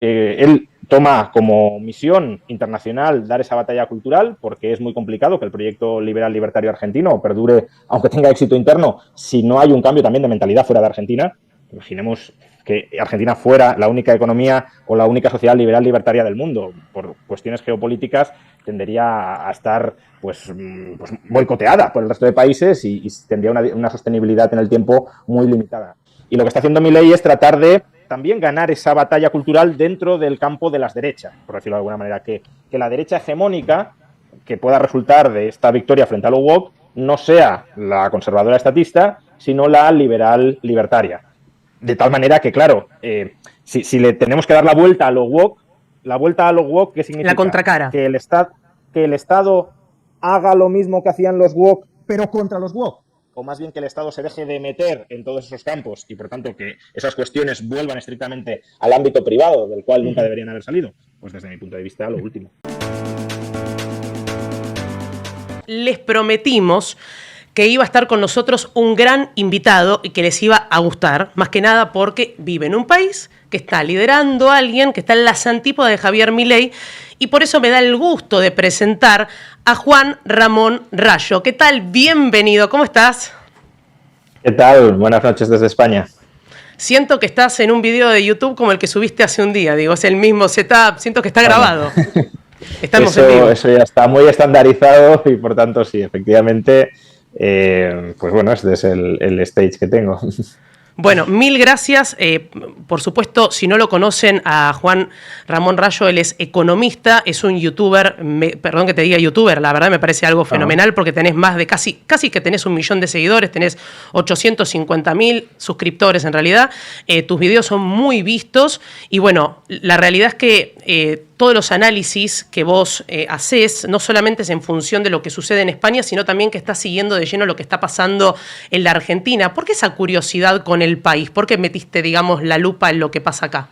él toma como misión internacional dar esa batalla cultural, porque es muy complicado que el proyecto liberal libertario argentino perdure, aunque tenga éxito interno, si no hay un cambio también de mentalidad fuera de Argentina. Imaginemos que Argentina fuera la única economía o la única sociedad liberal libertaria del mundo. Por cuestiones geopolíticas tendería a estar pues boicoteada por el resto de países y tendría una sostenibilidad en el tiempo muy limitada. Y lo que está haciendo Milei es tratar de también ganar esa batalla cultural dentro del campo de las derechas, por decirlo de alguna manera, que la derecha hegemónica que pueda resultar de esta victoria frente a lo woke no sea la conservadora estatista, sino la liberal libertaria. De tal manera que, claro, si le tenemos que dar la vuelta a lo woke, ¿qué significa? La contracara. Que el Estado haga lo mismo que hacían los woke, pero contra los woke. O más bien que el Estado se deje de meter en todos esos campos y, por tanto, que esas cuestiones vuelvan estrictamente al ámbito privado, del cual nunca deberían haber salido. Pues desde mi punto de vista, lo último. Les prometimos que iba a estar con nosotros un gran invitado y que les iba a gustar, más que nada porque vive en un país que está liderando a alguien que está en las antípodas de Javier Milei, y por eso me da el gusto de presentar a Juan Ramón Rayo. ¿Qué tal? Bienvenido, ¿cómo estás? ¿Qué tal? Buenas noches desde España. Siento que estás en un video de YouTube como el que subiste hace un día, digo, es el mismo setup, siento que está grabado. Estamos en vivo. Eso ya está muy estandarizado y por tanto sí, efectivamente, pues bueno, este es el stage que tengo. Bueno, mil gracias. Por supuesto, si no lo conocen a Juan Ramón Rayo, él es economista, es un youtuber, perdón que te diga youtuber, la verdad me parece algo fenomenal porque tenés más de casi que tenés 1 millón de seguidores, tenés 850.000 suscriptores en realidad. Tus videos son muy vistos y bueno, la realidad es que todos los análisis que vos hacés no solamente es en función de lo que sucede en España, sino también que estás siguiendo de lleno lo que está pasando en la Argentina. ¿Por qué esa curiosidad con el país? ¿Por qué metiste, digamos, la lupa en lo que pasa acá?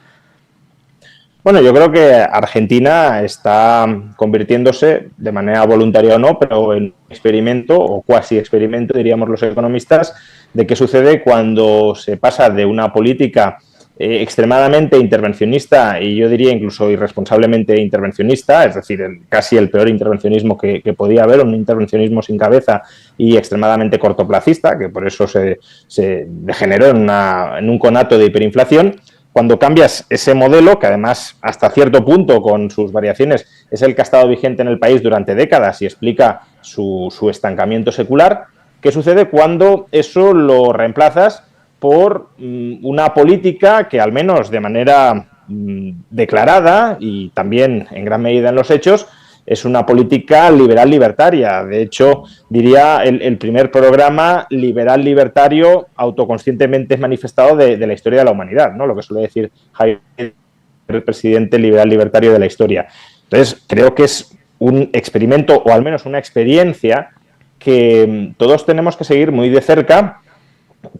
Bueno, yo creo que Argentina está convirtiéndose, de manera voluntaria o no, pero en experimento o cuasi experimento, diríamos los economistas, de qué sucede cuando se pasa de una política extremadamente intervencionista y yo diría incluso irresponsablemente intervencionista, es decir, casi el peor intervencionismo que podía haber, un intervencionismo sin cabeza y extremadamente cortoplacista, que por eso se degeneró en un conato de hiperinflación. Cuando cambias ese modelo, que además hasta cierto punto con sus variaciones es el que ha estado vigente en el país durante décadas y explica su estancamiento secular, ¿qué sucede cuando eso lo reemplazas por una política que al menos de manera declarada y también en gran medida en los hechos es una política liberal libertaria? De hecho, diría el primer programa liberal libertario autoconscientemente manifestado de la historia de la humanidad, ¿no? Lo que suele decir Javier, el presidente liberal libertario de la historia. Entonces, creo que es un experimento o al menos una experiencia que todos tenemos que seguir muy de cerca,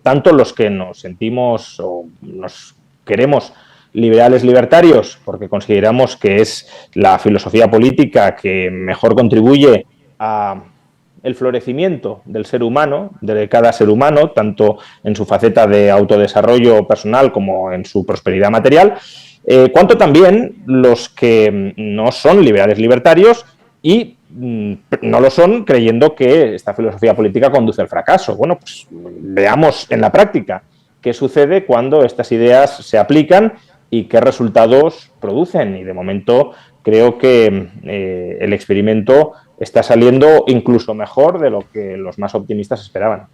tanto los que nos sentimos o nos queremos liberales libertarios porque consideramos que es la filosofía política que mejor contribuye a el florecimiento del ser humano, de cada ser humano, tanto en su faceta de autodesarrollo personal como en su prosperidad material, cuanto también los que no son liberales libertarios y no lo son creyendo que esta filosofía política conduce al fracaso. Bueno, pues veamos en la práctica qué sucede cuando estas ideas se aplican y qué resultados producen. Y de momento creo que el experimento está saliendo incluso mejor de lo que los más optimistas esperaban.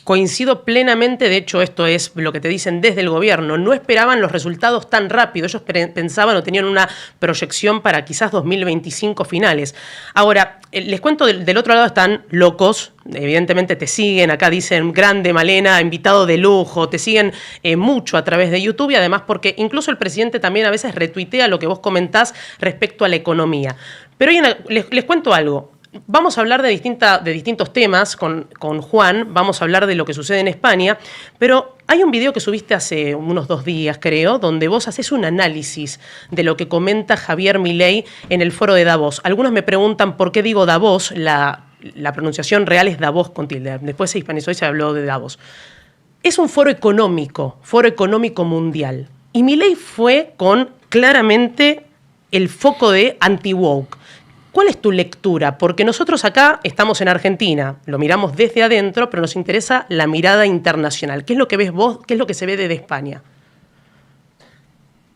Coincido plenamente, de hecho esto es lo que te dicen desde el gobierno, no esperaban los resultados tan rápido, ellos pensaban o tenían una proyección para quizás 2025 finales. Ahora, les cuento, del otro lado están locos, evidentemente te siguen, acá dicen grande Malena, invitado de lujo, te siguen mucho a través de YouTube y además porque incluso el presidente también a veces retuitea lo que vos comentás respecto a la economía. Pero les cuento algo. Vamos a hablar de distintos temas con Juan, vamos a hablar de lo que sucede en España, pero hay un video que subiste hace unos 2 días, creo, donde vos haces un análisis de lo que comenta Javier Milei en el foro de Davos. Algunos me preguntan por qué digo Davos, la pronunciación real es Davos con tilde, después se hispanizó y se habló de Davos. Es un foro económico mundial, y Milei fue con claramente el foco de anti-woke. ¿Cuál es tu lectura? Porque nosotros acá estamos en Argentina, lo miramos desde adentro, pero nos interesa la mirada internacional. ¿Qué es lo que ves vos? ¿Qué es lo que se ve desde España?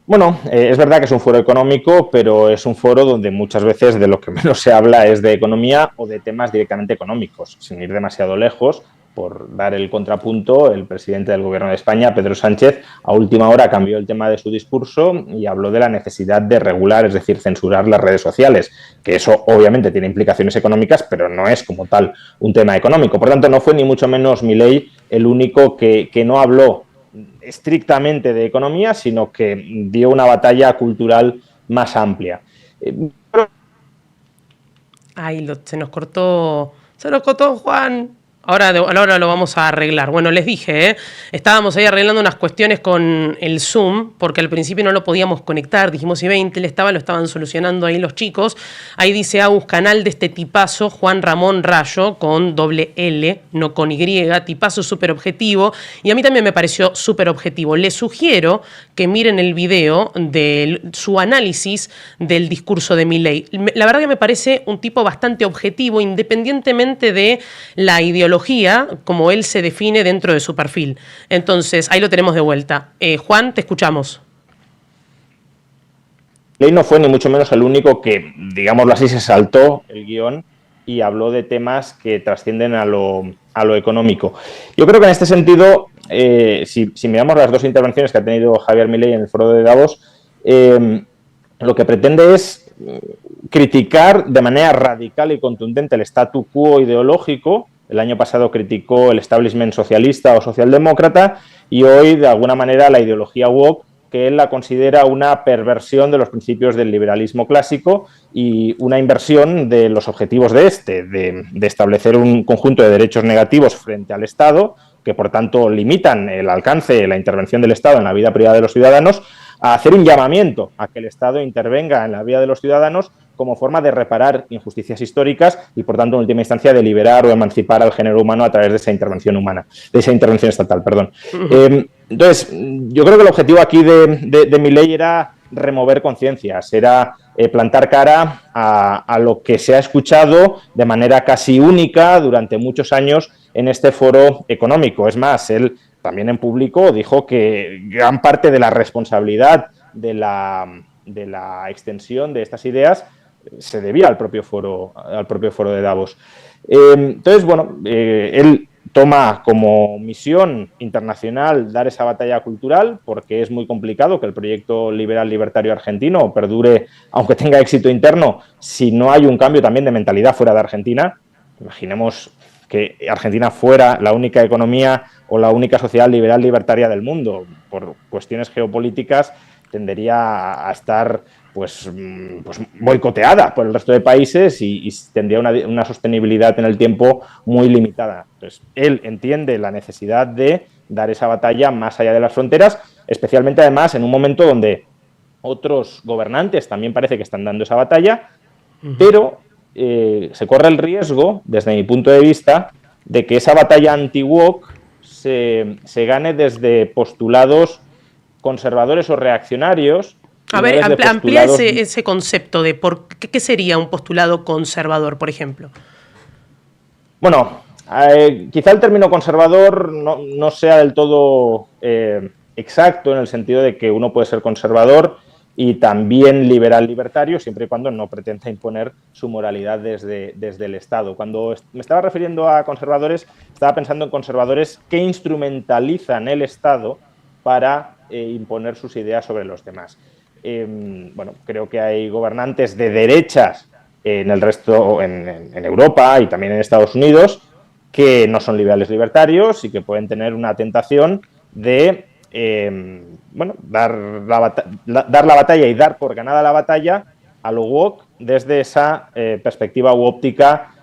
Bueno, es verdad que es un foro económico, pero es un foro donde muchas veces de lo que menos se habla es de economía o de temas directamente económicos, sin ir demasiado lejos. Por dar el contrapunto, el presidente del Gobierno de España, Pedro Sánchez, a última hora cambió el tema de su discurso y habló de la necesidad de regular, es decir, censurar las redes sociales, que eso obviamente tiene implicaciones económicas, pero no es como tal un tema económico. Por tanto, no fue ni mucho menos Milei el único que no habló estrictamente de economía, sino que dio una batalla cultural más amplia. Ay, se nos cortó Juan. Ahora lo vamos a arreglar. Bueno, les dije, estábamos ahí arreglando unas cuestiones con el Zoom, porque al principio no lo podíamos conectar, dijimos i20, lo estaban solucionando ahí los chicos. Ahí dice Agus, canal de este tipazo, Juan Ramón Rayo, con doble L, no con Y, tipazo súper objetivo, y a mí también me pareció súper objetivo. Les sugiero que miren el video de su análisis del discurso de Milei. La verdad que me parece un tipo bastante objetivo, independientemente de la ideología como él se define dentro de su perfil. Entonces, ahí lo tenemos de vuelta. Juan, te escuchamos. Milei no fue ni mucho menos el único que, digámoslo así, se saltó el guión y habló de temas que trascienden a lo económico. Yo creo que en este sentido, si miramos las dos intervenciones que ha tenido Javier Milei en el foro de Davos, lo que pretende es criticar de manera radical y contundente el statu quo ideológico. El año pasado criticó el establishment socialista o socialdemócrata y hoy, de alguna manera, la ideología woke, que él la considera una perversión de los principios del liberalismo clásico y una inversión de los objetivos de establecer un conjunto de derechos negativos frente al Estado, que por tanto limitan el alcance, la intervención del Estado en la vida privada de los ciudadanos, a hacer un llamamiento a que el Estado intervenga en la vida de los ciudadanos como forma de reparar injusticias históricas y, por tanto, en última instancia, de liberar o emancipar al género humano a través de esa intervención estatal, perdón. Entonces, yo creo que el objetivo aquí de Milei era remover conciencias, era plantar cara a lo que se ha escuchado de manera casi única durante muchos años en este foro económico. Es más, él también en público dijo que gran parte de la responsabilidad de la extensión de estas ideas se debía al propio foro de Davos. Entonces, bueno, él toma como misión internacional dar esa batalla cultural, porque es muy complicado que el proyecto liberal libertario argentino perdure, aunque tenga éxito interno, si no hay un cambio también de mentalidad fuera de Argentina. Imaginemos que Argentina fuera la única economía o la única sociedad liberal libertaria del mundo. Por cuestiones geopolíticas tendería a estar pues boicoteada por el resto de países y tendría una sostenibilidad en el tiempo muy limitada. Entonces, él entiende la necesidad de dar esa batalla más allá de las fronteras, especialmente además en un momento donde otros gobernantes también parece que están dando esa batalla, pero se corre el riesgo, desde mi punto de vista, de que esa batalla anti-woke se gane desde postulados conservadores o reaccionarios. A ver, amplía ese concepto de qué sería un postulado conservador, por ejemplo. Bueno, quizá el término conservador no sea del todo exacto, en el sentido de que uno puede ser conservador y también liberal libertario, siempre y cuando no pretenda imponer su moralidad desde el Estado. Cuando me estaba refiriendo a conservadores, estaba pensando en conservadores que instrumentalizan el Estado para imponer sus ideas sobre los demás. Bueno, creo que hay gobernantes de derechas en el resto, en Europa y también en Estados Unidos, que no son liberales libertarios y que pueden tener una tentación de dar la batalla y dar por ganada la batalla a lo woke desde esa perspectiva u óptica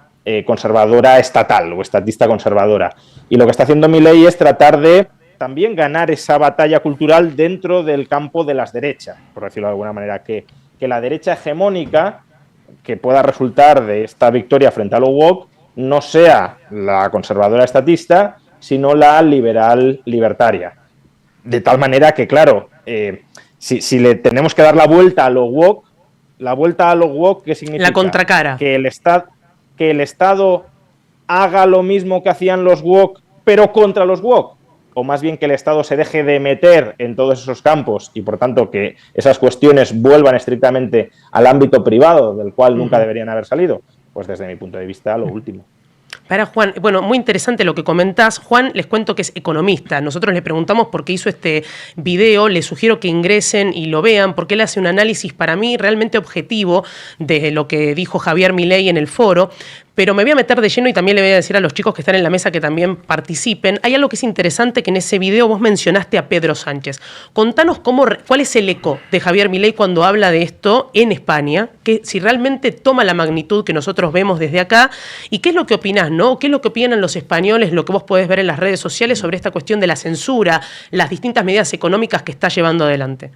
conservadora estatal o estatista conservadora. Y lo que está haciendo Milei es tratar de también ganar esa batalla cultural dentro del campo de las derechas, por decirlo de alguna manera, que la derecha hegemónica que pueda resultar de esta victoria frente a lo woke no sea la conservadora estatista, sino la liberal libertaria. De tal manera que, claro, si le tenemos que dar la vuelta a lo woke, ¿qué significa? La contracara. Que el Estado haga lo mismo que hacían los woke, pero contra los woke. O más bien que el Estado se deje de meter en todos esos campos y, por tanto, que esas cuestiones vuelvan estrictamente al ámbito privado, del cual nunca deberían haber salido. Pues desde mi punto de vista, lo último. Para Juan, bueno, muy interesante lo que comentás. Juan, les cuento que es economista. Nosotros le preguntamos por qué hizo este video. Les sugiero que ingresen y lo vean, porque él hace un análisis para mí realmente objetivo de lo que dijo Javier Milei en el foro. Pero me voy a meter de lleno y también le voy a decir a los chicos que están en la mesa que también participen. Hay algo que es interesante, que en ese video vos mencionaste a Pedro Sánchez. Contanos cuál es el eco de Javier Milei cuando habla de esto en España, que si realmente toma la magnitud que nosotros vemos desde acá, y qué es lo que opinás, ¿no? ¿Qué es lo que opinan los españoles, lo que vos podés ver en las redes sociales sobre esta cuestión de la censura, las distintas medidas económicas que está llevando adelante?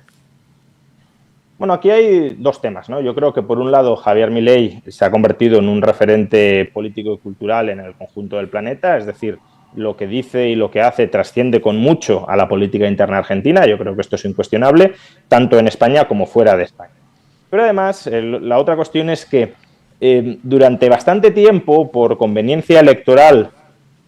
Bueno, aquí hay dos temas, ¿no? Yo creo que, por un lado, Javier Milei se ha convertido en un referente político y cultural en el conjunto del planeta, es decir, lo que dice y lo que hace trasciende con mucho a la política interna argentina. Yo creo que esto es incuestionable, tanto en España como fuera de España. Pero además, la otra cuestión es que durante bastante tiempo, por conveniencia electoral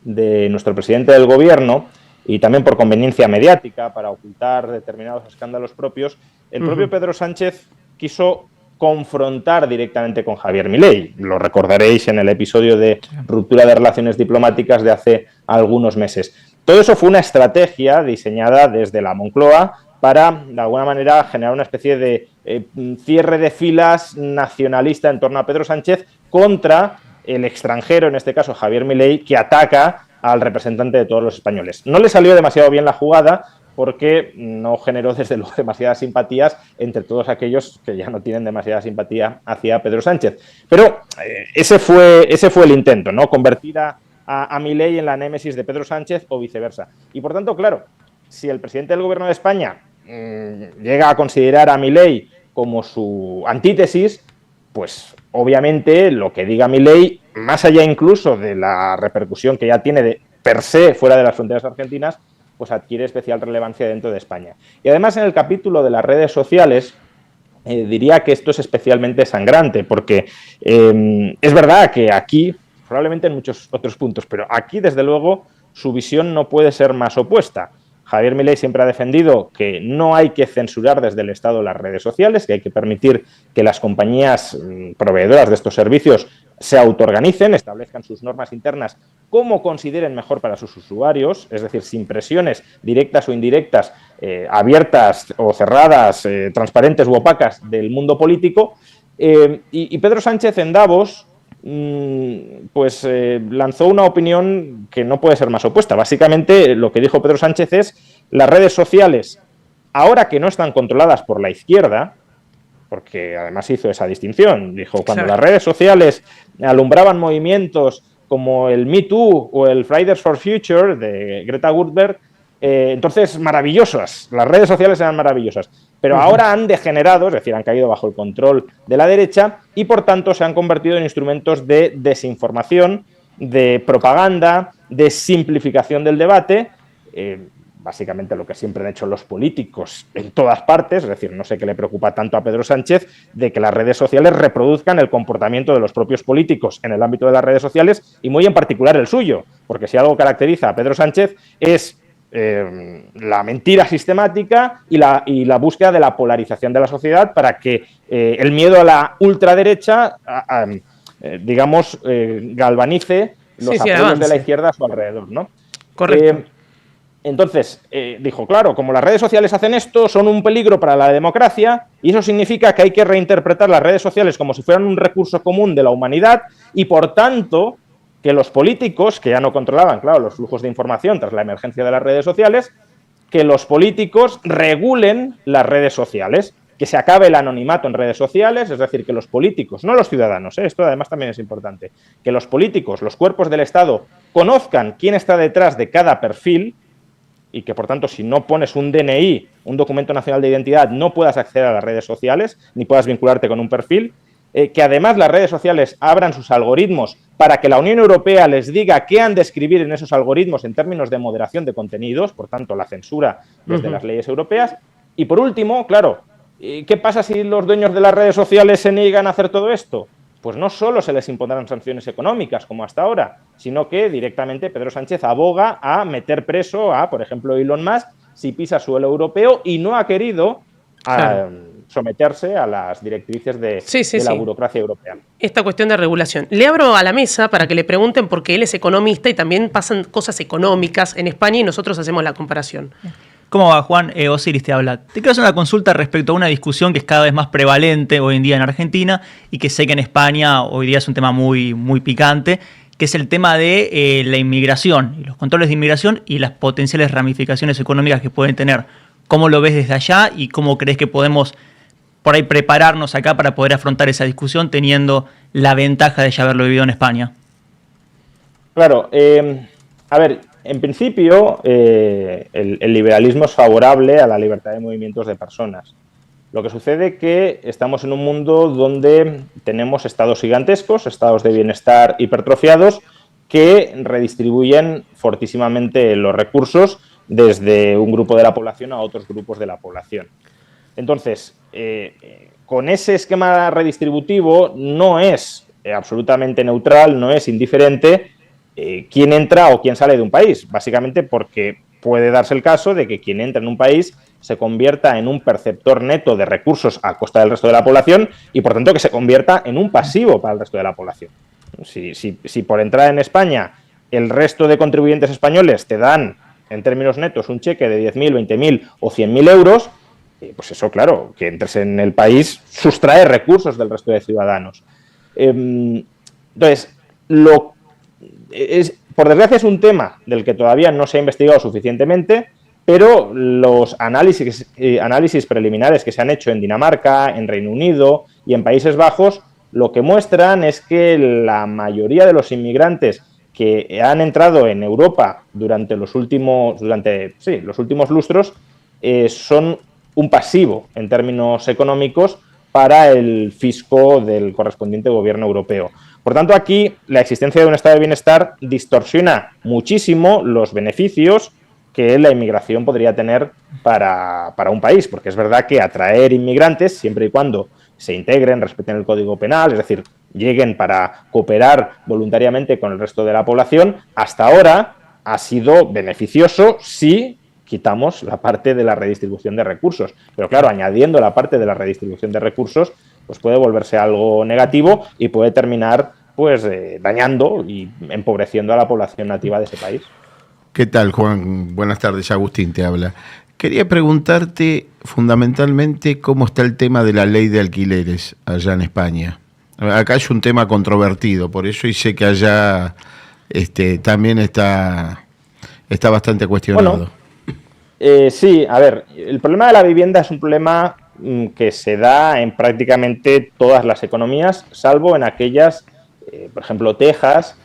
de nuestro presidente del gobierno y también por conveniencia mediática para ocultar determinados escándalos propios, el propio Pedro Sánchez quiso confrontar directamente con Javier Milei. Lo recordaréis en el episodio de ruptura de relaciones diplomáticas de hace algunos meses. Todo eso fue una estrategia diseñada desde la Moncloa para, de alguna manera, generar una especie de cierre de filas nacionalista en torno a Pedro Sánchez contra el extranjero, en este caso Javier Milei, que ataca al representante de todos los españoles. No le salió demasiado bien la jugada, porque no generó, desde luego, demasiadas simpatías entre todos aquellos que ya no tienen demasiada simpatía hacia Pedro Sánchez. Pero ese fue el intento, ¿no? Convertir a Milei en la némesis de Pedro Sánchez o viceversa. Y, por tanto, claro, si el presidente del Gobierno de España llega a considerar a Milei como su antítesis, pues obviamente lo que diga Milei, más allá incluso de la repercusión que ya tiene de per se fuera de las fronteras argentinas, pues adquiere especial relevancia dentro de España. Y además, en el capítulo de las redes sociales, diría que esto es especialmente sangrante, porque es verdad que aquí, probablemente en muchos otros puntos, pero aquí, desde luego, su visión no puede ser más opuesta. Javier Milei siempre ha defendido que no hay que censurar desde el Estado las redes sociales, que hay que permitir que las compañías proveedoras de estos servicios se autoorganicen, establezcan sus normas internas como consideren mejor para sus usuarios, es decir, sin presiones directas o indirectas, abiertas o cerradas, transparentes u opacas del mundo político. Y Pedro Sánchez en Davos lanzó una opinión que no puede ser más opuesta. Básicamente, lo que dijo Pedro Sánchez es: las redes sociales, ahora que no están controladas por la izquierda, porque además hizo esa distinción, dijo, cuando las redes sociales alumbraban movimientos como el Me Too o el Fridays for Future de Greta Thunberg, entonces maravillosas, las redes sociales eran maravillosas, pero ahora han degenerado, es decir, han caído bajo el control de la derecha y, por tanto, se han convertido en instrumentos de desinformación, de propaganda, de simplificación del debate, básicamente lo que siempre han hecho los políticos en todas partes, es decir, no sé qué le preocupa tanto a Pedro Sánchez de que las redes sociales reproduzcan el comportamiento de los propios políticos en el ámbito de las redes sociales y muy en particular el suyo, porque si algo caracteriza a Pedro Sánchez es la mentira sistemática y la búsqueda de la polarización de la sociedad para que el miedo a la ultraderecha, galvanice los apoyos de la izquierda a su alrededor, ¿no? Correcto. Entonces, dijo, claro, como las redes sociales hacen esto, son un peligro para la democracia y eso significa que hay que reinterpretar las redes sociales como si fueran un recurso común de la humanidad y, por tanto, que los políticos, que ya no controlaban, claro, los flujos de información tras la emergencia de las redes sociales, que los políticos regulen las redes sociales, que se acabe el anonimato en redes sociales, es decir, que los políticos, no los ciudadanos, esto además también es importante, que los políticos, los cuerpos del Estado, conozcan quién está detrás de cada perfil y que, por tanto, si no pones un DNI, un documento nacional de identidad, no puedas acceder a las redes sociales ni puedas vincularte con un perfil, que además las redes sociales abran sus algoritmos para que la Unión Europea les diga qué han de escribir en esos algoritmos en términos de moderación de contenidos, por tanto, la censura desde las leyes europeas, Y por último, claro, ¿qué pasa si los dueños de las redes sociales se niegan a hacer todo esto? Pues no solo se les impondrán sanciones económicas, como hasta ahora, sino que directamente Pedro Sánchez aboga a meter preso a, por ejemplo, Elon Musk, si pisa suelo europeo y no ha querido someterse a las directrices de la burocracia europea. Esta cuestión de regulación. Le abro a la mesa para que le pregunten, porque él es economista y también pasan cosas económicas en España y nosotros hacemos la comparación. ¿Cómo va, Juan? Osiris te habla. Te quiero hacer una consulta respecto a una discusión que es cada vez más prevalente hoy en día en Argentina y que sé que en España hoy día es un tema muy, muy picante, que es el tema de la inmigración y los controles de inmigración y las potenciales ramificaciones económicas que pueden tener. ¿Cómo lo ves desde allá y cómo crees que podemos por ahí prepararnos acá para poder afrontar esa discusión teniendo la ventaja de ya haberlo vivido en España? Claro, a ver, en principio el liberalismo es favorable a la libertad de movimientos de personas. Lo que sucede es que estamos en un mundo donde tenemos estados gigantescos, estados de bienestar hipertrofiados, que redistribuyen fortísimamente los recursos desde un grupo de la población a otros grupos de la población. Entonces, con ese esquema redistributivo no es absolutamente neutral, no es indiferente quién entra o quién sale de un país, básicamente porque puede darse el caso de que quien entra en un país se convierta en un perceptor neto de recursos a costa del resto de la población y, por tanto, que se convierta en un pasivo para el resto de la población. Si por entrar en España el resto de contribuyentes españoles te dan, en términos netos, un cheque de 10.000, 20.000 o 100.000 euros, pues eso, claro, que entres en el país sustrae recursos del resto de ciudadanos. Entonces, por desgracia es un tema del que todavía no se ha investigado suficientemente, pero los análisis preliminares que se han hecho en Dinamarca, en Reino Unido y en Países Bajos, lo que muestran es que la mayoría de los inmigrantes que han entrado en Europa durante los últimos lustros son un pasivo en términos económicos para el fisco del correspondiente gobierno europeo. Por tanto, aquí la existencia de un estado de bienestar distorsiona muchísimo los beneficios que la inmigración podría tener para un país, porque es verdad que atraer inmigrantes, siempre y cuando se integren, respeten el Código Penal, es decir, lleguen para cooperar voluntariamente con el resto de la población, hasta ahora ha sido beneficioso si quitamos la parte de la redistribución de recursos. Pero claro, añadiendo la parte de la redistribución de recursos, pues puede volverse algo negativo y puede terminar pues dañando y empobreciendo a la población nativa de ese país. ¿Qué tal, Juan? Buenas tardes, Agustín te habla. Quería preguntarte fundamentalmente cómo está el tema de la ley de alquileres allá en España. Acá es un tema controvertido, por eso y sé que allá también está bastante cuestionado. Bueno, sí, a ver, el problema de la vivienda es un problema que se da en prácticamente todas las economías, salvo en aquellas, por ejemplo, Texas,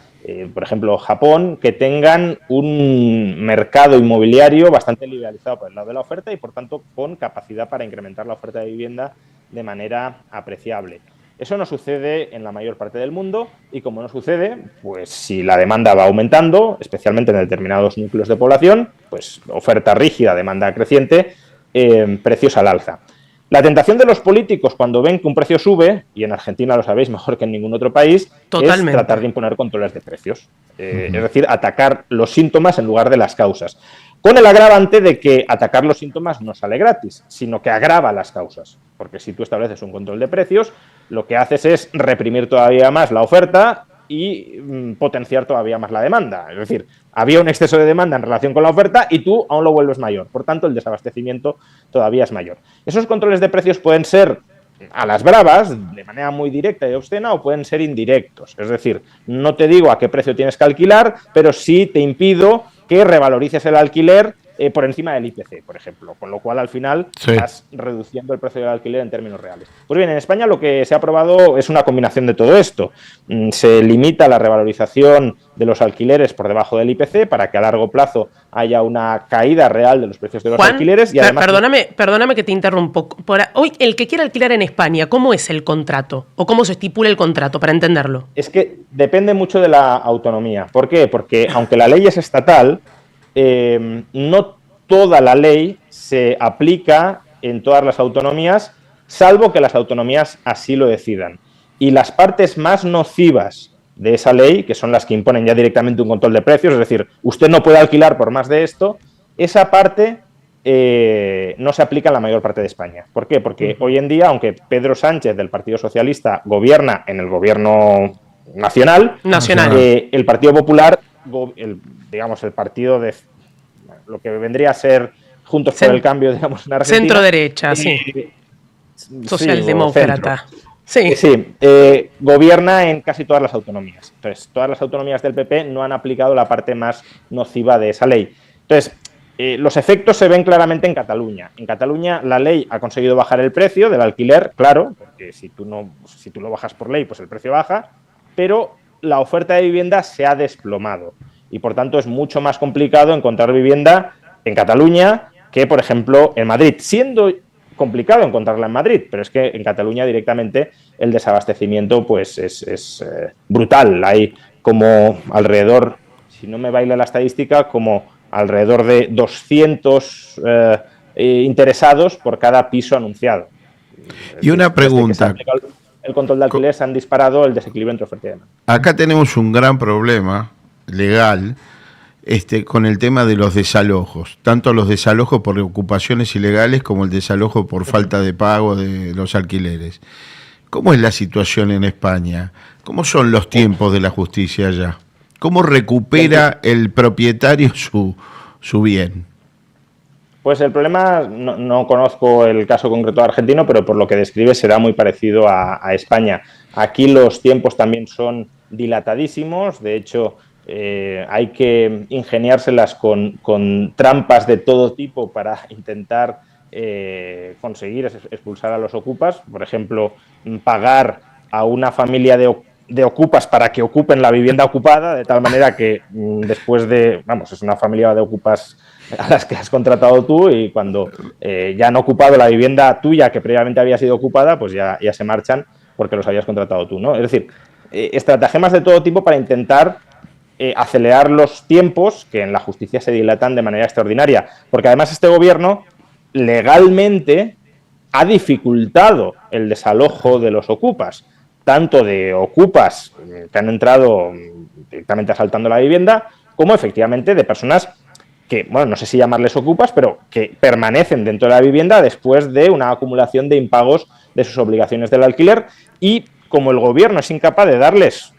por ejemplo, Japón, que tengan un mercado inmobiliario bastante liberalizado por el lado de la oferta y, por tanto, con capacidad para incrementar la oferta de vivienda de manera apreciable. Eso no sucede en la mayor parte del mundo y, como no sucede, pues si la demanda va aumentando, especialmente en determinados núcleos de población, pues oferta rígida, demanda creciente, precios al alza. La tentación de los políticos cuando ven que un precio sube, y en Argentina lo sabéis mejor que en ningún otro país, Totalmente. es tratar de imponer controles de precios. Es decir, atacar los síntomas en lugar de las causas. Con el agravante de que atacar los síntomas no sale gratis, sino que agrava las causas. Porque si tú estableces un control de precios, lo que haces es reprimir todavía más la oferta y potenciar todavía más la demanda. Es decir, había un exceso de demanda en relación con la oferta y tú aún lo vuelves mayor. Por tanto, el desabastecimiento todavía es mayor. Esos controles de precios pueden ser a las bravas, de manera muy directa y obscena, o pueden ser indirectos. Es decir, no te digo a qué precio tienes que alquilar, pero sí te impido que revalorices el alquiler por encima del IPC, por ejemplo, con lo cual al final estás reduciendo el precio del alquiler en términos reales. Pues bien, en España lo que se ha aprobado es una combinación de todo esto. Se limita la revalorización de los alquileres por debajo del IPC para que a largo plazo haya una caída real de los precios de los alquileres. Y además, perdóname que te interrumpo. Hoy, el que quiera alquilar en España, ¿cómo es el contrato? ¿O cómo se estipula el contrato, para entenderlo? Es que depende mucho de la autonomía. ¿Por qué? Porque aunque la ley es estatal, no toda la ley se aplica en todas las autonomías, salvo que las autonomías así lo decidan. Y las partes más nocivas de esa ley, que son las que imponen ya directamente un control de precios, es decir, usted no puede alquilar por más de esto, esa parte no se aplica en la mayor parte de España. ¿Por qué? Porque hoy en día, aunque Pedro Sánchez del Partido Socialista gobierna en el gobierno nacional. El Partido Popular, digamos, el partido de lo que vendría a ser Juntos por el Cambio, digamos, en Argentina. Centro-derecha, sí. Socialdemócrata. Sí, gobierna en casi todas las autonomías. Entonces, todas las autonomías del PP no han aplicado la parte más nociva de esa ley. Entonces, los efectos se ven claramente en Cataluña. En Cataluña la ley ha conseguido bajar el precio del alquiler, claro, porque si tú lo bajas por ley, pues el precio baja, pero la oferta de vivienda se ha desplomado y, por tanto, es mucho más complicado encontrar vivienda en Cataluña que, por ejemplo, en Madrid, siendo complicado encontrarla en Madrid, pero es que en Cataluña directamente el desabastecimiento pues es brutal. Hay como alrededor, si no me baila la estadística, como alrededor de 200 interesados por cada piso anunciado. Y una pregunta. El control de alquiler se han disparado el desequilibrio entre oferta y demanda. Acá tenemos un gran problema legal con el tema de los desalojos, tanto los desalojos por ocupaciones ilegales como el desalojo por falta de pago de los alquileres. ¿Cómo es la situación en España? ¿Cómo son los tiempos de la justicia allá? ¿Cómo recupera el propietario su bien? Pues el problema, no conozco el caso concreto argentino, pero por lo que describe será muy parecido a España. Aquí los tiempos también son dilatadísimos, de hecho hay que ingeniárselas con trampas de todo tipo para intentar conseguir expulsar a los ocupas. Por ejemplo, pagar a una familia de ocupas para que ocupen la vivienda ocupada, de tal manera que después es una familia de ocupas a las que has contratado tú y cuando ya han ocupado la vivienda tuya que previamente había sido ocupada, pues ya se marchan porque los habías contratado tú, ¿no? Es decir, estratagemas de todo tipo para intentar acelerar los tiempos que en la justicia se dilatan de manera extraordinaria, porque además este gobierno legalmente ha dificultado el desalojo de los ocupas, tanto de ocupas que han entrado directamente asaltando la vivienda, como efectivamente de personas que, bueno, no sé si llamarles ocupas, pero que permanecen dentro de la vivienda después de una acumulación de impagos de sus obligaciones del alquiler y como el gobierno es incapaz de darles,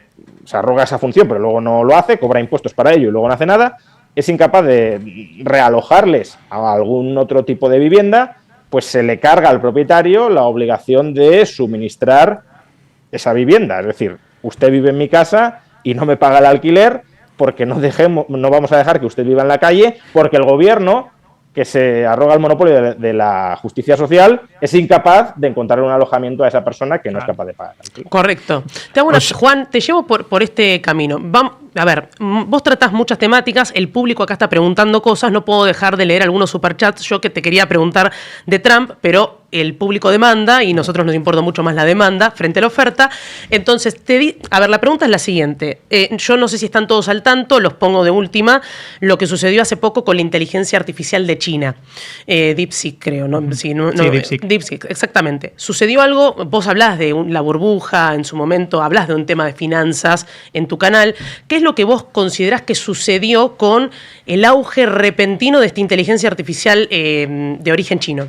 se arroga esa función, pero luego no lo hace, cobra impuestos para ello y luego no hace nada, es incapaz de realojarles a algún otro tipo de vivienda, pues se le carga al propietario la obligación de suministrar esa vivienda. Es decir, usted vive en mi casa y no me paga el alquiler porque no vamos a dejar que usted viva en la calle porque el gobierno, que se arroga el monopolio de la justicia social, es incapaz de encontrar un alojamiento a esa persona que no es capaz de pagar. Correcto. Juan, te llevo por este camino. A ver, vos tratás muchas temáticas, el público acá está preguntando cosas, no puedo dejar de leer algunos superchats, yo que te quería preguntar de Trump, pero el público demanda y nosotros nos importa mucho más la demanda frente a la oferta. Entonces, la pregunta es la siguiente. Yo no sé si están todos al tanto, los pongo de última, lo que sucedió hace poco con la inteligencia artificial de China. DeepSeek, creo, ¿no? Sí, DeepSeek. DeepSeek, exactamente. Sucedió algo, vos hablás de la burbuja en su momento, hablás de un tema de finanzas en tu canal. ¿Qué es lo que vos considerás que sucedió con el auge repentino de esta inteligencia artificial de origen chino?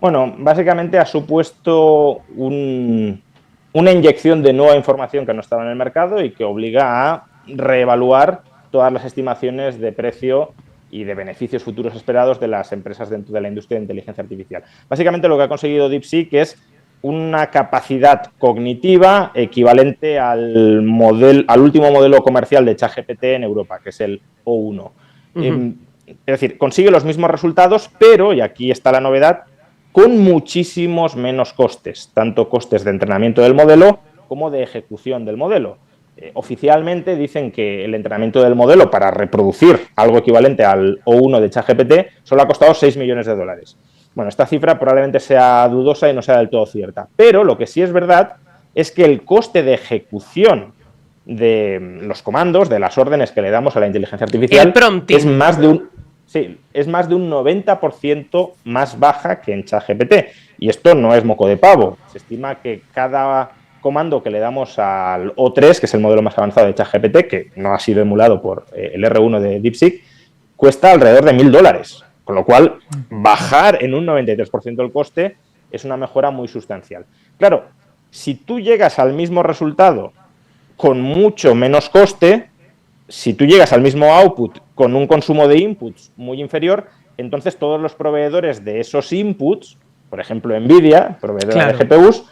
Bueno, básicamente ha supuesto una inyección de nueva información que no estaba en el mercado y que obliga a reevaluar todas las estimaciones de precio y de beneficios futuros esperados de las empresas dentro de la industria de inteligencia artificial. Básicamente lo que ha conseguido DeepSeek es una capacidad cognitiva equivalente al último modelo comercial de ChatGPT en Europa, que es el O1. Es decir, consigue los mismos resultados, pero, y aquí está la novedad, con muchísimos menos costes, tanto costes de entrenamiento del modelo como de ejecución del modelo. Oficialmente dicen que el entrenamiento del modelo para reproducir algo equivalente al O1 de ChatGPT solo ha costado $6 millones. Bueno, esta cifra probablemente sea dudosa y no sea del todo cierta, pero lo que sí es verdad es que el coste de ejecución de los comandos, de las órdenes que le damos a la inteligencia artificial, es más de Sí, es más de un 90% más baja que en ChatGPT. Y esto no es moco de pavo. Se estima que cada comando que le damos al O3, que es el modelo más avanzado de ChatGPT, que no ha sido emulado por el R1 de DeepSeek, cuesta alrededor de $1.000. Con lo cual, bajar en un 93% el coste es una mejora muy sustancial. Claro, si tú llegas al mismo resultado con mucho menos coste, si tú llegas al mismo output con un consumo de inputs muy inferior, entonces todos los proveedores de esos inputs, por ejemplo Nvidia, proveedora de GPUs,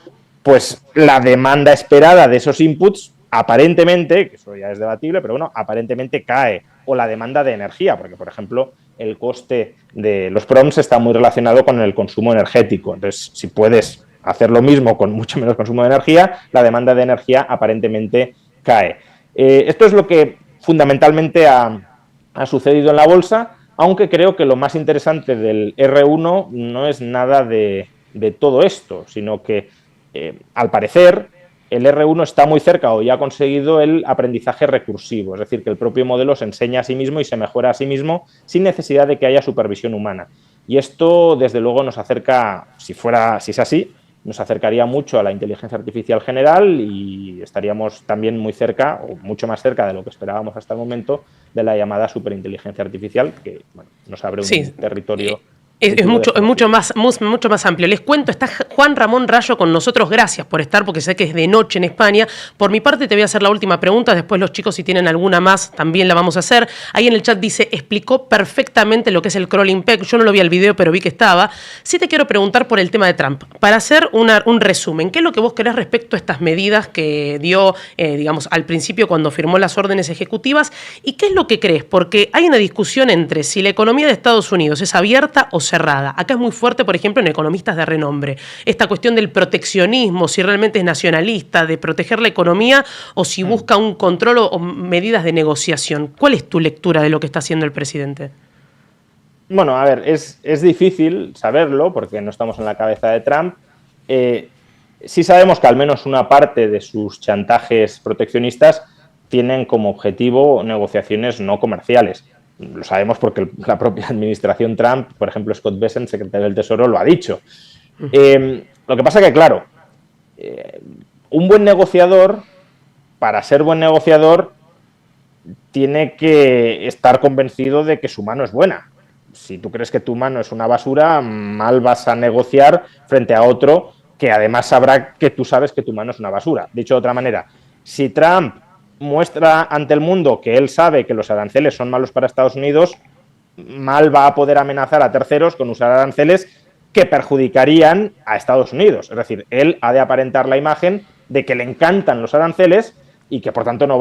pues la demanda esperada de esos inputs aparentemente, que eso ya es debatible, pero bueno, aparentemente cae. O la demanda de energía, porque por ejemplo el coste de los prompts está muy relacionado con el consumo energético. Entonces, si puedes hacer lo mismo con mucho menos consumo de energía, la demanda de energía aparentemente cae. Esto es lo que fundamentalmente ha sucedido en la bolsa, aunque creo que lo más interesante del R1 no es nada de todo esto, sino que al parecer el R1 está muy cerca o ya ha conseguido el aprendizaje recursivo, es decir, que el propio modelo se enseña a sí mismo y se mejora a sí mismo sin necesidad de que haya supervisión humana. Y esto, desde luego, nos acerca, si es así, nos acercaría mucho a la inteligencia artificial general y estaríamos también muy cerca, o mucho más cerca de lo que esperábamos hasta el momento, de la llamada superinteligencia artificial, que bueno, nos abre un territorio. Es mucho más amplio. Les cuento, está Juan Ramón Rayo con nosotros. Gracias por estar, porque sé que es de noche en España. Por mi parte, te voy a hacer la última pregunta. Después los chicos, si tienen alguna más, también la vamos a hacer. Ahí en el chat dice, explicó perfectamente lo que es el crawling peg. Yo no lo vi al video, pero vi que estaba. Sí te quiero preguntar por el tema de Trump. Para hacer un resumen, ¿qué es lo que vos querés respecto a estas medidas que dio, digamos, al principio cuando firmó las órdenes ejecutivas? ¿Y qué es lo que crees? Porque hay una discusión entre si la economía de Estados Unidos es abierta o cerrada. Acá es muy fuerte, por ejemplo, en economistas de renombre, esta cuestión del proteccionismo, si realmente es nacionalista, de proteger la economía o si busca un control o medidas de negociación. ¿Cuál es tu lectura de lo que está haciendo el presidente? Bueno, a ver, es difícil saberlo porque no estamos en la cabeza de Trump. Sí sabemos que al menos una parte de sus chantajes proteccionistas tienen como objetivo negociaciones no comerciales. Lo sabemos porque la propia administración Trump, por ejemplo, Scott Bessent, secretario del Tesoro, lo ha dicho. Lo que pasa que, claro, un buen negociador, para ser buen negociador, tiene que estar convencido de que su mano es buena. Si tú crees que tu mano es una basura, mal vas a negociar frente a otro que además sabrá que tú sabes que tu mano es una basura. Dicho de otra manera, si Trump muestra ante el mundo que él sabe que los aranceles son malos para Estados Unidos, mal va a poder amenazar a terceros con usar aranceles que perjudicarían a Estados Unidos. Es decir, él ha de aparentar la imagen de que le encantan los aranceles y que por tanto no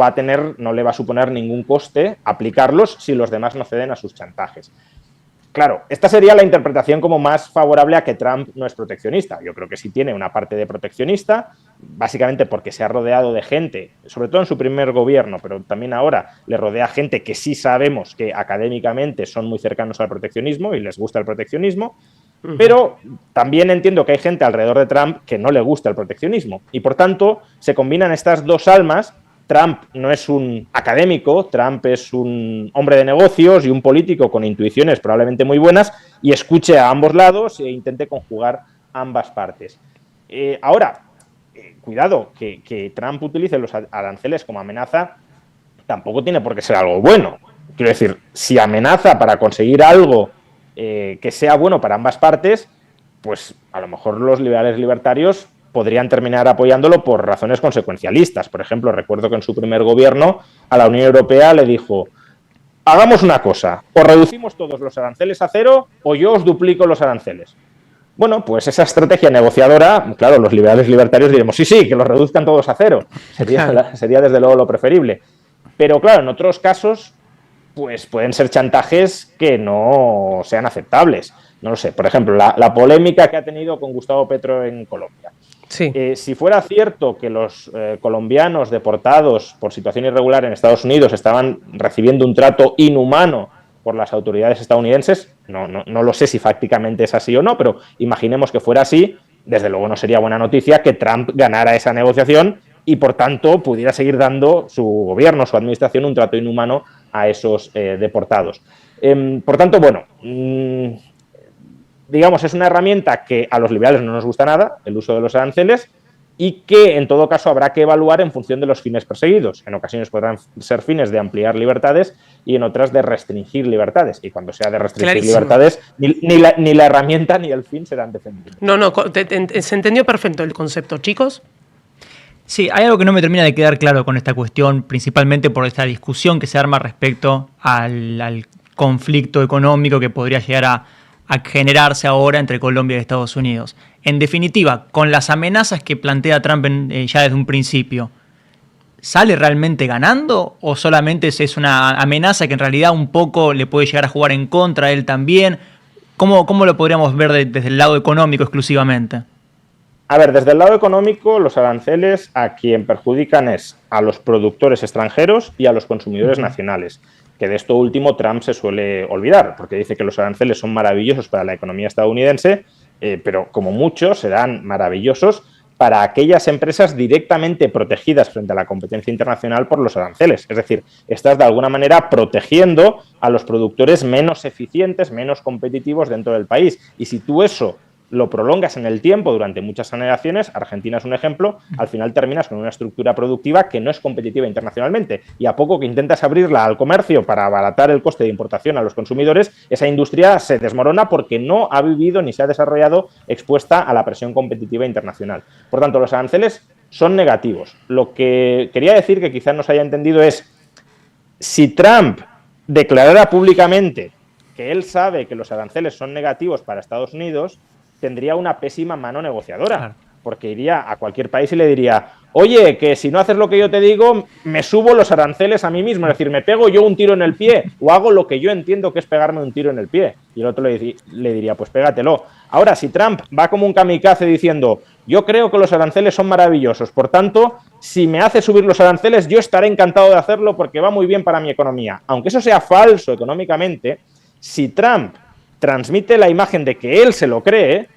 le va a suponer ningún coste aplicarlos si los demás no ceden a sus chantajes. Claro, esta sería la interpretación como más favorable a que Trump no es proteccionista. Yo creo que sí tiene una parte de proteccionista, básicamente porque se ha rodeado de gente, sobre todo en su primer gobierno, pero también ahora le rodea gente que sí sabemos que académicamente son muy cercanos al proteccionismo y les gusta el proteccionismo, pero también entiendo que hay gente alrededor de Trump que no le gusta el proteccionismo y por tanto se combinan estas dos almas. Trump no es un académico, Trump es un hombre de negocios y un político con intuiciones probablemente muy buenas y escuche a ambos lados e intente conjugar ambas partes. Ahora, cuidado, que Trump utilice los aranceles como amenaza tampoco tiene por qué ser algo bueno. Quiero decir, si amenaza para conseguir algo que sea bueno para ambas partes, pues a lo mejor los liberales libertarios podrían terminar apoyándolo por razones consecuencialistas. Por ejemplo, recuerdo que en su primer gobierno a la Unión Europea le dijo: hagamos una cosa, o reducimos todos los aranceles a cero o yo os duplico los aranceles. Bueno, pues esa estrategia negociadora, claro, los liberales libertarios diremos, sí, que los reduzcan todos a cero. Sería desde luego lo preferible. Pero claro, en otros casos, pues pueden ser chantajes que no sean aceptables. No lo sé, por ejemplo, la polémica que ha tenido con Gustavo Petro en Colombia. Sí. Si fuera cierto que los colombianos deportados por situación irregular en Estados Unidos estaban recibiendo un trato inhumano por las autoridades estadounidenses, no lo sé si fácticamente es así o no, pero imaginemos que fuera así, desde luego no sería buena noticia que Trump ganara esa negociación y por tanto pudiera seguir dando su gobierno, su administración, un trato inhumano a esos deportados. Por tanto, bueno, digamos, es una herramienta que a los liberales no nos gusta nada, el uso de los aranceles, y que en todo caso habrá que evaluar en función de los fines perseguidos. En ocasiones podrán ser fines de ampliar libertades y en otras de restringir libertades. Y cuando sea de restringir libertades, ni la herramienta ni el fin serán defendidos. No, se entendió perfecto el concepto, chicos. Sí, hay algo que no me termina de quedar claro con esta cuestión, principalmente por esta discusión que se arma respecto al conflicto económico que podría llegar a generarse ahora entre Colombia y Estados Unidos. En definitiva, con las amenazas que plantea Trump ya desde un principio, ¿sale realmente ganando o solamente es una amenaza que en realidad un poco le puede llegar a jugar en contra a él también? ¿Cómo lo podríamos ver desde el lado económico exclusivamente? A ver, desde el lado económico, los aranceles a quien perjudican es a los productores extranjeros y a los consumidores nacionales, que de esto último Trump se suele olvidar, porque dice que los aranceles son maravillosos para la economía estadounidense, pero como muchos serán maravillosos para aquellas empresas directamente protegidas frente a la competencia internacional por los aranceles. Es decir, estás de alguna manera protegiendo a los productores menos eficientes, menos competitivos dentro del país. Y si tú eso lo prolongas en el tiempo durante muchas generaciones, Argentina es un ejemplo, al final terminas con una estructura productiva que no es competitiva internacionalmente y a poco que intentas abrirla al comercio para abaratar el coste de importación a los consumidores, esa industria se desmorona porque no ha vivido ni se ha desarrollado expuesta a la presión competitiva internacional. Por tanto, los aranceles son negativos. Lo que quería decir, que quizás no se haya entendido, es si Trump declarara públicamente que él sabe que los aranceles son negativos para Estados Unidos, tendría una pésima mano negociadora, claro, porque iría a cualquier país y le diría, oye, que si no haces lo que yo te digo, me subo los aranceles a mí mismo, es decir, me pego yo un tiro en el pie o hago lo que yo entiendo que es pegarme un tiro en el pie. Y el otro le diría, pues pégatelo. Ahora, si Trump va como un kamikaze diciendo, yo creo que los aranceles son maravillosos, por tanto, si me hace subir los aranceles, yo estaré encantado de hacerlo porque va muy bien para mi economía. Aunque eso sea falso económicamente, si Trump transmite la imagen de que él se lo cree,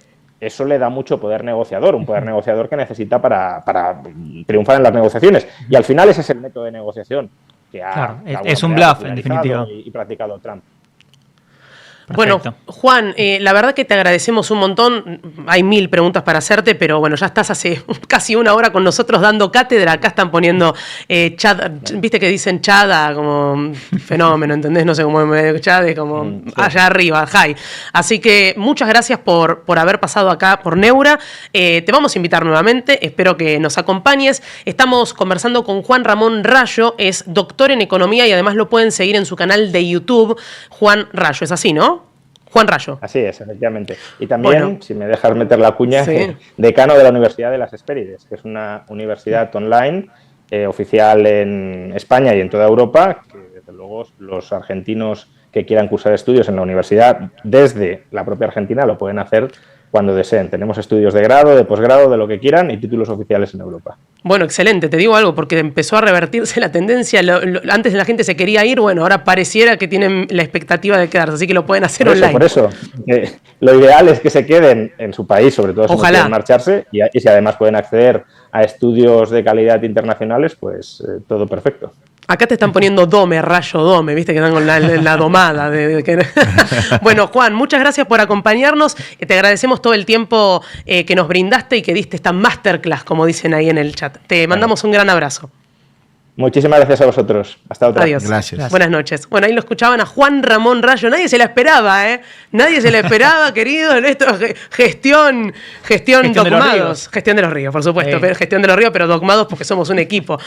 eso le da mucho poder negociador, un poder negociador que necesita para triunfar en las negociaciones. Y al final ese es el método de negociación que es un bluff, en definitiva, y practicado Trump. Perfecto. Bueno, Juan, la verdad que te agradecemos un montón. Hay 1000 preguntas para hacerte, pero bueno, ya estás hace casi una hora con nosotros dando cátedra. Acá están poniendo chat, viste que dicen chada como fenómeno, ¿entendés? No sé cómo chat es como allá arriba, high. Así que muchas gracias por haber pasado acá por Neura. Te vamos a invitar nuevamente, espero que nos acompañes. Estamos conversando con Juan Ramón Rayo, es doctor en economía y además lo pueden seguir en su canal de YouTube, Juan Rayo. ¿Es así, no? Juan Rayo. Así es, efectivamente. Y también, bueno, si me dejas meter la cuña, sí, decano de la Universidad de las Hespérides, que es una universidad online oficial en España y en toda Europa, que desde luego los argentinos que quieran cursar estudios en la universidad desde la propia Argentina lo pueden hacer cuando deseen. Tenemos estudios de grado, de posgrado, de lo que quieran y títulos oficiales en Europa. Bueno, excelente. Te digo algo, porque empezó a revertirse la tendencia. Antes la gente se quería ir, bueno, ahora pareciera que tienen la expectativa de quedarse, así que lo pueden hacer online. Por eso, lo ideal es que se queden en su país, sobre todo si no quieren marcharse, y si además pueden acceder a estudios de calidad internacionales, pues todo perfecto. Acá te están poniendo Dome, Rayo Dome, viste que están con la domada. Bueno, Juan, muchas gracias por acompañarnos. Te agradecemos todo el tiempo que nos brindaste y que diste esta masterclass, como dicen ahí en el chat. Te mandamos un gran abrazo. Muchísimas gracias a vosotros. Hasta otra. Adiós. Gracias. Buenas noches. Bueno, ahí lo escuchaban a Juan Ramón Rayo. Nadie se la esperaba, ¿eh? Nadie se la esperaba, querido. En esto, gestión dogmados. Gestión de los ríos, por supuesto. Gestión de los ríos, pero dogmados porque somos un equipo.